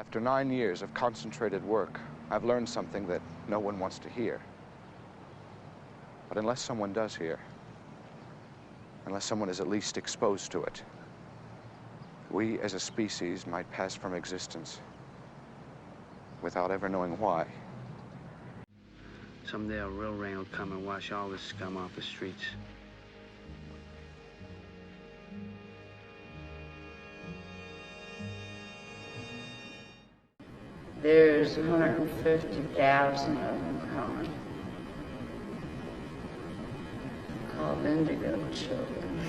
After 9 years of concentrated work, I've learned something that no one wants to hear. But unless someone does hear, unless someone is at least exposed to it, we as a species might pass from existence without ever knowing why. Someday a real rain will come and wash all this scum off the streets. There's 150,000 of them coming. Called Indigo children.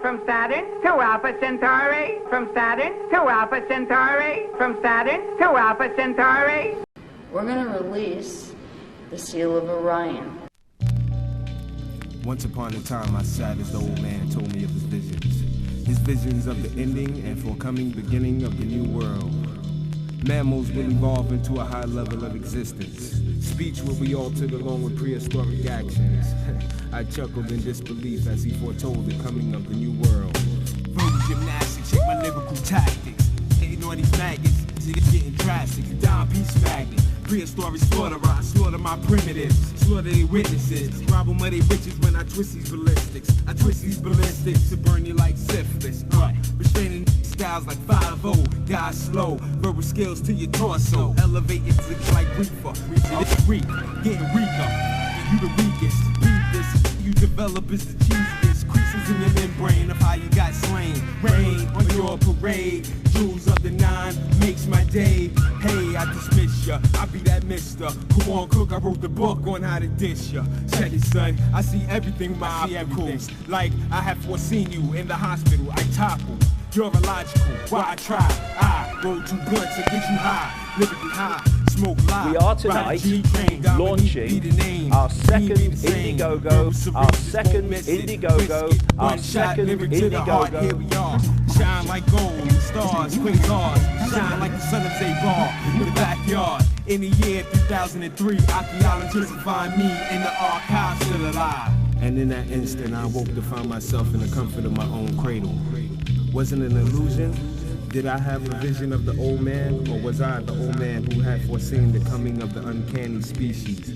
From Saturn to Alpha Centauri. From Saturn to Alpha Centauri. From Saturn to Alpha Centauri. We're going to release the Seal of Orion. Once upon a time, I sat as the old man told me of his visions. His visions of the ending and forthcoming beginning of the new world. Mammals will evolve into a high level of existence. Speech will be altered along with prehistoric actions. I chuckled in disbelief as he foretold the coming of the new world. Verbal gymnastics, check my lyrical tactics. Hating on these maggots, it's getting drastic. You down peace magnet. Prehistoric slaughter, I slaughter my primitives, slaughter their witnesses, rob them of their riches when I twist these ballistics. I twist these ballistics to burn you like syphilis. Restraining styles like 5-0, die slow, verbal skills to your torso, elevate it like reefer, reaching it reek, getting weaker, you the weakest, read this, you develop is the cheesiest, creases in your membrane of how you got slain, rain on your parade, jewels of the 9 makes my day, hey, I dismiss ya, I be that mister, come on cook, I wrote the book on how to dish ya, check it son, I see everything my obstacles, like I have foreseen you in the hospital, I topple. You're illogical, why I try? I roll 2 blunts and get you high, lyrically high, smoke live. We are tonight launching our second Indiegogo, our second Indiegogo, our second Indiegogo. Here we are, shine like gold, stars, quasars, shine like the son of Zabar in the backyard. In the year 2003, archaeologists find me in the archives still alive. And in that instant, I woke to find myself in the comfort of my own cradle. Was it an illusion? Did I have a vision of the old man, or was I the old man who had foreseen the coming of the uncanny species?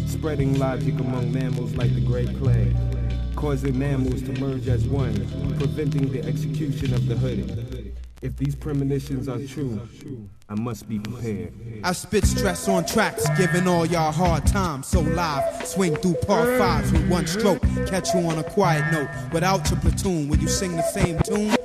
Spreading logic among mammals like the Great Plague, causing mammals to merge as one, preventing the execution of the hooded. If these premonitions are true, I must be prepared. I spit stress on tracks, giving all y'all hard time. So live, swing through par 5s with one stroke. Catch you on a quiet note, without your platoon. When you sing the same tune,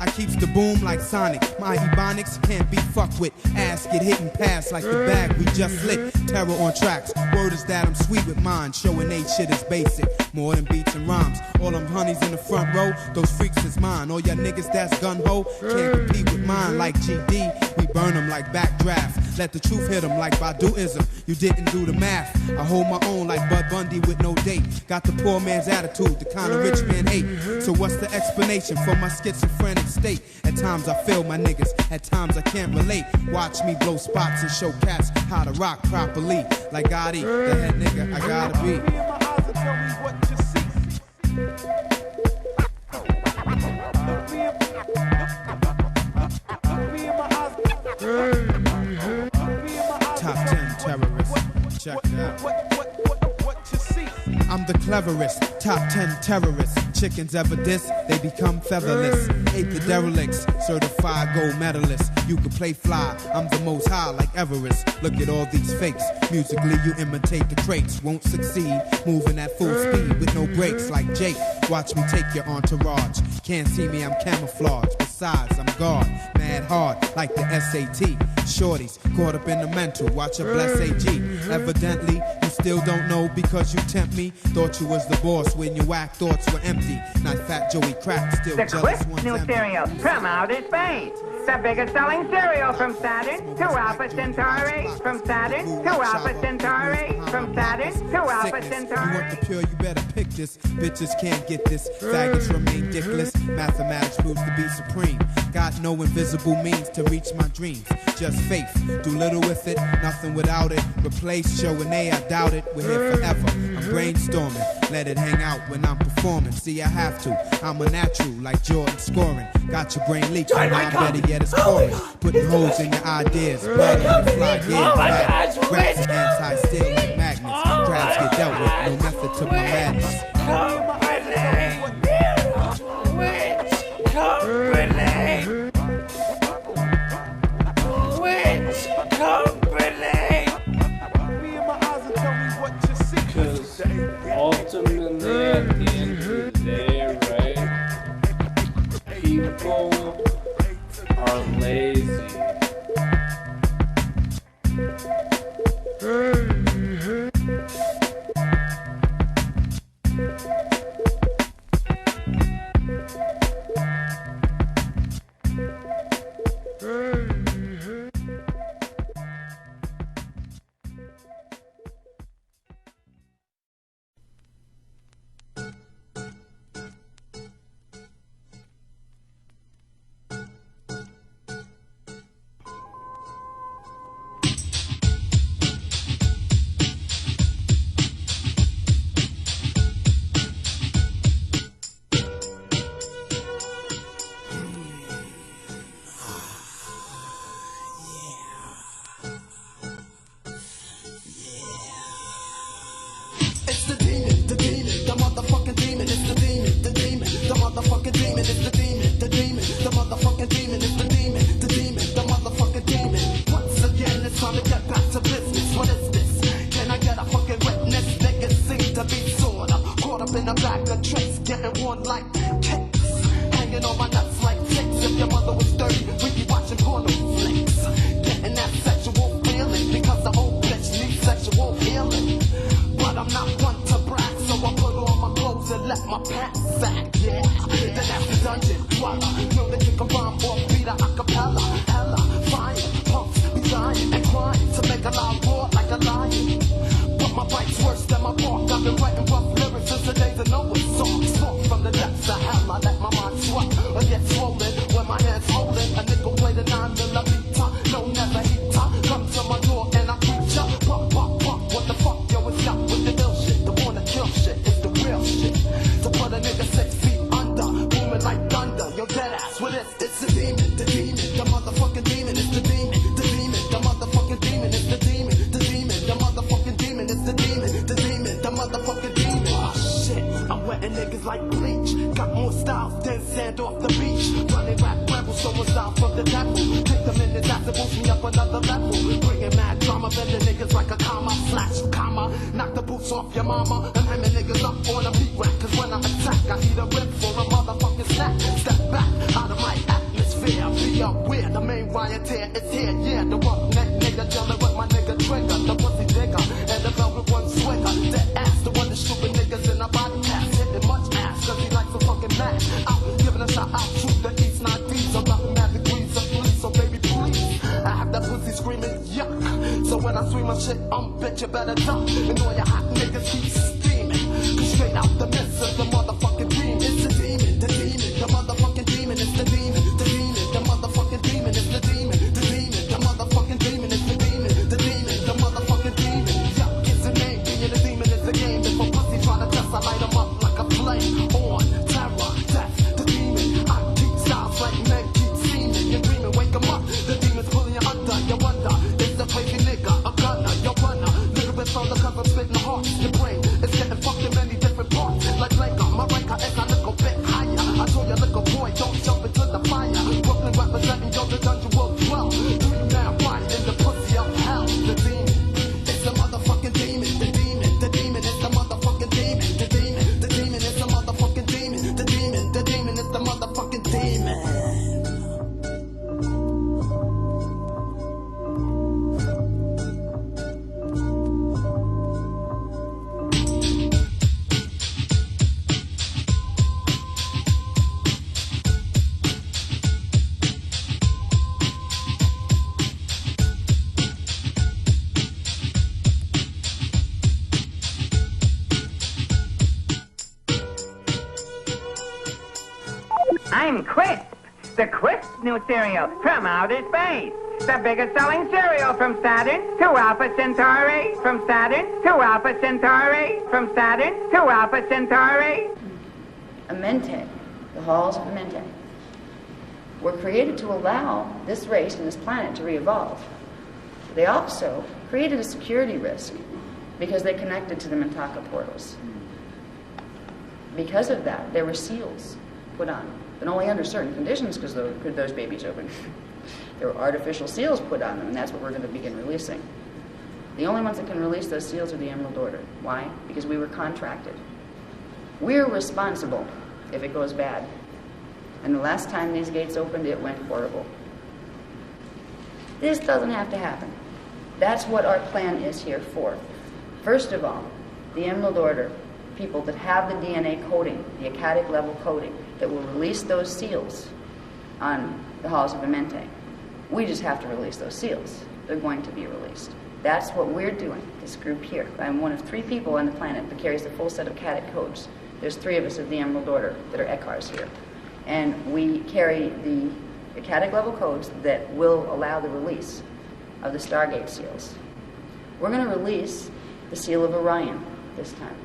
I keeps the boom like Sonic. My ebonics can't be fucked with. Ass get hit and pass like the bag we just lit. Terror on tracks. Word is that I'm sweet with mine. Showing they shit is basic. More than beats and rhymes. All them honeys in the front row, those freaks is mine. All y'all niggas that's gun-ho can't compete with mine like GD. We burn them like backdraft. Let the truth hit them like Badu-ism. You didn't do the math. I hold my own like Bud Bundy with no date. Got the poor man's attitude, the kind of rich man hate. So what's the explanation for my schizophrenic state? At times I feel my niggas, at times I can't relate. Watch me blow spots and show cats how to rock properly. Like Gotti, the head nigga I gotta be. Top 10 terrorists, check it out. I'm the cleverest, top 10 terrorists. Chickens ever diss, they become featherless. Hate the derelicts, certified gold medalists. You can play fly, I'm the most high like Everest. Look at all these fakes, musically you imitate the traits. Won't succeed, moving at full speed with no brakes like Jake. Watch me take your entourage. Can't see me, I'm camouflaged. Besides, I'm guard, mad hard like the SAT. Shorties, caught up in the mental, watch a bless AG. Evidently, you still don't know because you tempt me. Thought you was the boss when your whack thoughts were empty. Not Fat Joey Crack, still The jealous Quick ones new empty. cereal from outer space. The biggest selling cereal from Saturn to Alpha Centauri. From Saturn to Alpha Centauri. From Saturn to Alpha You want Centauri. the pure, you better pick this. Bitches can't get this. Faggots remain dickless. Mathematics proves to be supreme. Got no invisible means to reach my dreams. Just is faith. Do little with it, nothing without it. Replace show and I doubt it. We're here forever. I'm brainstorming, let it hang out when I'm performing. See, I have to. I'm a natural, like Jordan scoring. Got your brain leaking, now better yet it's pouring. Putting holes in your ideas, blood on your fly gears. Grabs are anti-steel like magnets. Crabs get dealt with, no method to my madness. Ultimately, at the end of the day, right? People are lazy. I'm Crisp, The crisp new cereal from outer space. The biggest selling cereal from Saturn to Alpha Centauri. From Saturn to Alpha Centauri. From Saturn to Alpha Centauri. Amenti, the halls of Amenti, were created to allow this race and this planet to re-evolve. They also created a security risk because they connected to the Mintaka portals. Because of that, there were seals put on, but only under certain conditions could those babies open. There were artificial seals put on them, and that's what we're going to begin releasing. The only ones that can release those seals are the Emerald Order. Why? Because we were contracted. We're responsible if it goes bad. And the last time these gates opened, it went horrible. This doesn't have to happen. That's what our plan is here for. First of all, the Emerald Order, people that have the DNA coding, the Akkadic level coding, that will release those seals on the halls of Amenti. We just have to release those seals. They're going to be released. That's what we're doing, this group here. I'm one of 3 people on the planet that carries the full set of Akkadic codes. There's 3 of us of the Emerald Order that are Ekkars here. And we carry the Akkadic level codes that will allow the release of the Stargate seals. We're going to release the Seal of Orion this time.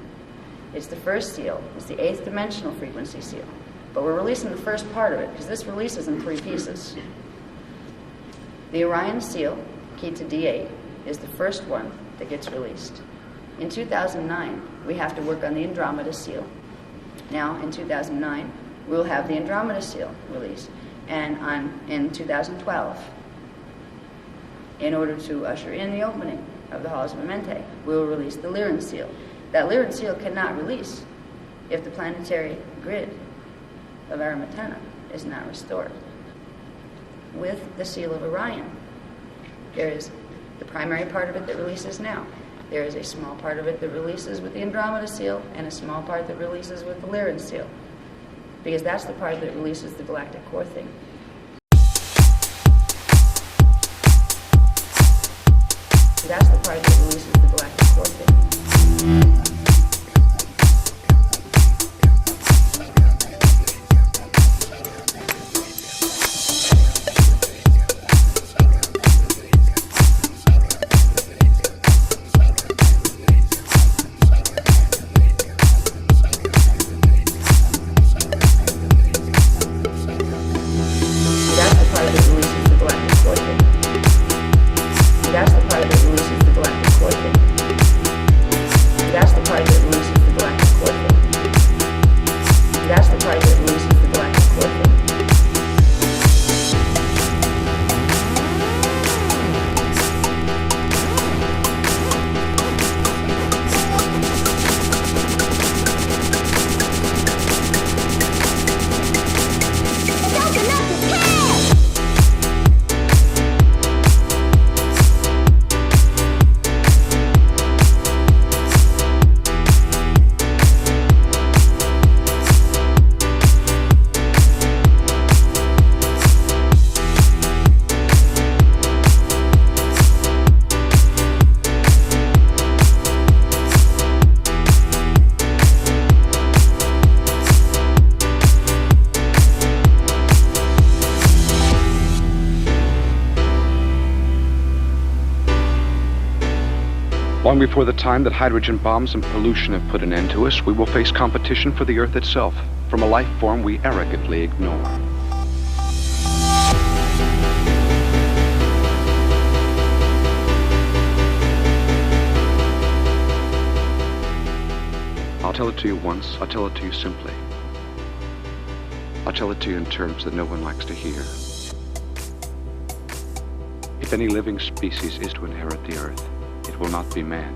It's the first seal. It's the 8th dimensional frequency seal. But we're releasing the first part of it because this releases in 3 pieces. The Orion seal, key to D8, is the first one that gets released. In 2009, we have to work on the Andromeda seal. Now, in 2009, we'll have the Andromeda seal released. And in 2012, in order to usher in the opening of the halls of Amenti, we'll release the Lyran seal. That Lyran seal cannot release if the planetary grid of Aramatana is not restored. With the Seal of Orion, there is the primary part of it that releases now. There is a small part of it that releases with the Andromeda seal and a small part that releases with the Lyran seal, because that's the part that releases the galactic core thing. That's the part that releases the galactic core thing. Long before the time that hydrogen bombs and pollution have put an end to us, we will face competition for the Earth itself from a life form we arrogantly ignore. I'll tell it to you once, I'll tell it to you simply. I'll tell it to you in terms that no one likes to hear. If any living species is to inherit the Earth, it will not be man.